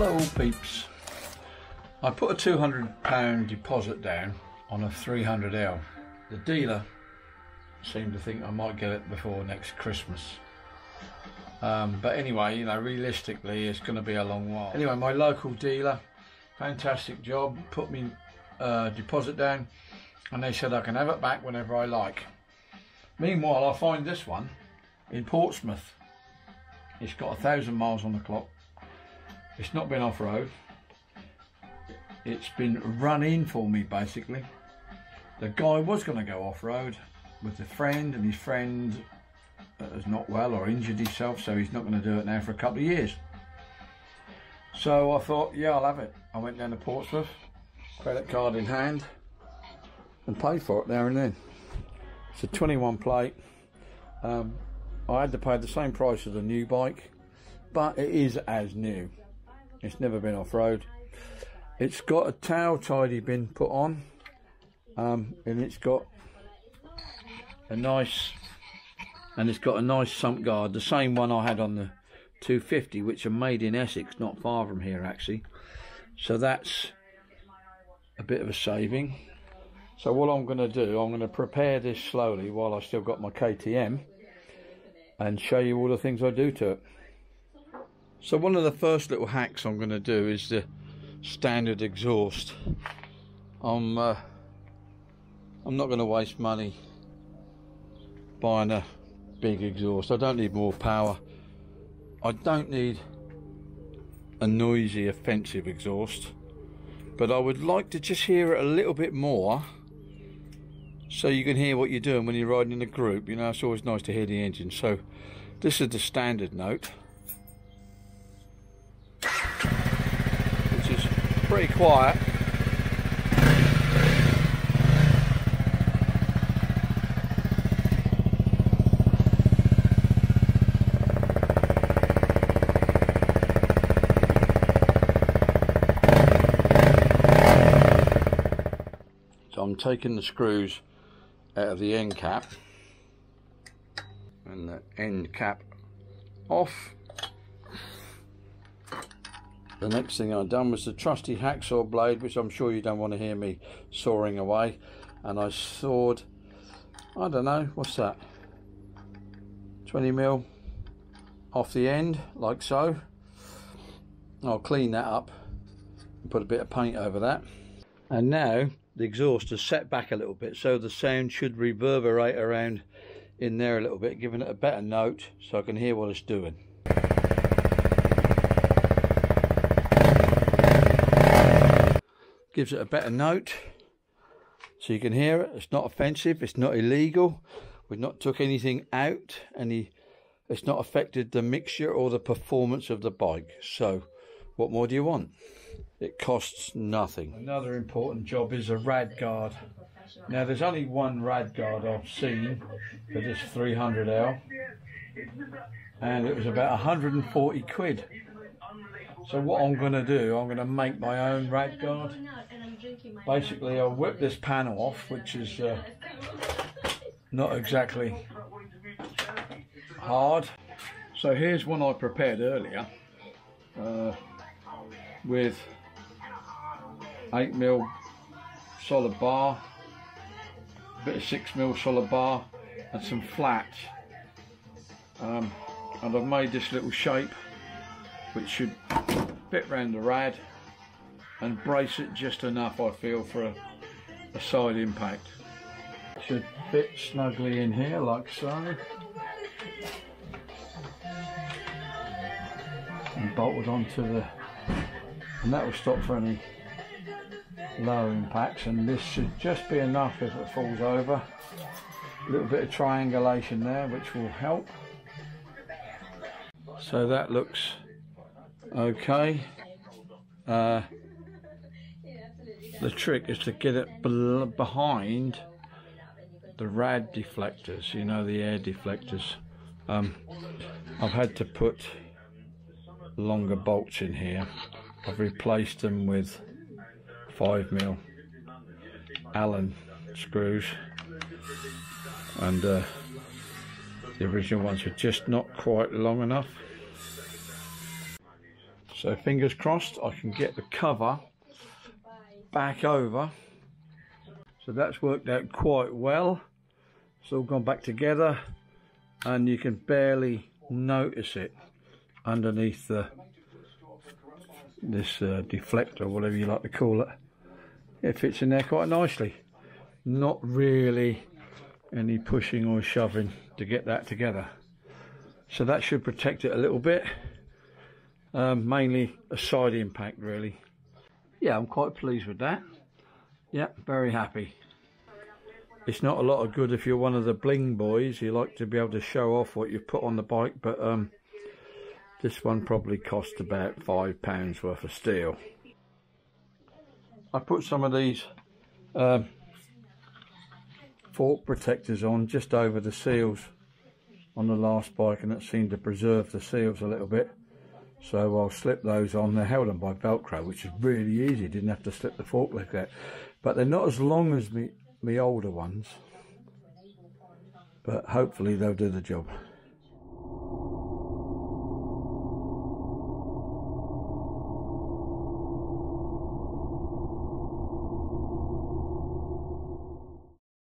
Hello peeps. I put a £200 deposit down on a 300L. The dealer seemed to think I might get it before next Christmas. But anyway, you know, realistically it's going to be a long while. Anyway, my local dealer, fantastic job, put me deposit down and they said I can have it back whenever I like. Meanwhile, I find this one in Portsmouth. It's got 1,000 miles on the clock. It's not been off-road. It's been run in for me basically. The guy was going to go off-road with a friend, and his friend is not well or injured himself, so he's not going to do it now for a couple of years. So I thought, yeah, I'll have it. I went down to Portsmouth, credit card in hand, and paid for it there and then. It's a 21 plate. I had to pay the same price as a new bike, but it is as new. It's never been off-road. It's got a tail tidy been put on, and it's got a nice sump guard, the same one I had on the 250, which are made in Essex, not far from here actually. So that's a bit of a saving. So what I'm going to do, I'm going to prepare this slowly while I still got my KTM and show you all the things I do to it. So one of the first little hacks I'm going to do is the standard exhaust. I'm not going to waste money buying a big exhaust. I don't need more power. I don't need a noisy, offensive exhaust, but I would like to just hear it a little bit more, so you can hear what you're doing when you're riding in a group. You know, it's always nice to hear the engine. So this is the standard note, which is pretty quiet. So I'm taking the screws out of the end cap and the end cap off. The next thing I've done was the trusty hacksaw blade, which I'm sure you don't want to hear me sawing away, and I sawed, I don't know, what's that, 20mm off the end, like so. I'll clean that up and put a bit of paint over that. And now the exhaust is set back a little bit, so the sound should reverberate around in there a little bit, giving it a better note so I can hear what it's doing. Gives it a better note so you can hear it. It's not offensive, it's not illegal, we've not took anything out, it's not affected the mixture or the performance of the bike. So what more do you want? It costs nothing. Another important job is a Rad Guard. Now there's only one Rad Guard I've seen for this 300L, and it was about 140 quid. So what I'm going to do, I'm going to make my own Rad Guard. Basically I'll whip this panel off, which is not exactly hard. So here's one I prepared earlier with 8mm solid bar, a bit of 6mm solid bar and some flats, and I've made this little shape which should fit round the rad and brace it just enough, I feel, for a side impact. Should fit snugly in here like so, and bolted onto the, and that will stop for any lower impacts, and this should just be enough if it falls over. A little bit of triangulation there which will help. So that looks okay. The trick is to get it behind the rad deflectors, you know, the air deflectors. I've had to put longer bolts in here. I've replaced them with 5mm Allen screws, and the original ones were just not quite long enough. So fingers crossed I can get the cover back over. So that's worked out quite well. It's all gone back together and you can barely notice it underneath this deflector, whatever you like to call it. It fits in there quite nicely. Not really any pushing or shoving to get that together. So that should protect it a little bit. Mainly a side impact really. Yeah, I'm quite pleased with that. Yeah, very happy. It's not a lot of good if you're one of the bling boys. You like to be able to show off what you put on the bike, but this one probably cost about £5 worth of steel. I put some of these fork protectors on just over the seals on the last bike, and it seemed to preserve the seals a little bit. So I'll slip those on. They're held on by Velcro, which is really easy. Didn't have to slip the fork leg out. But they're not as long as me older ones. But hopefully they'll do the job.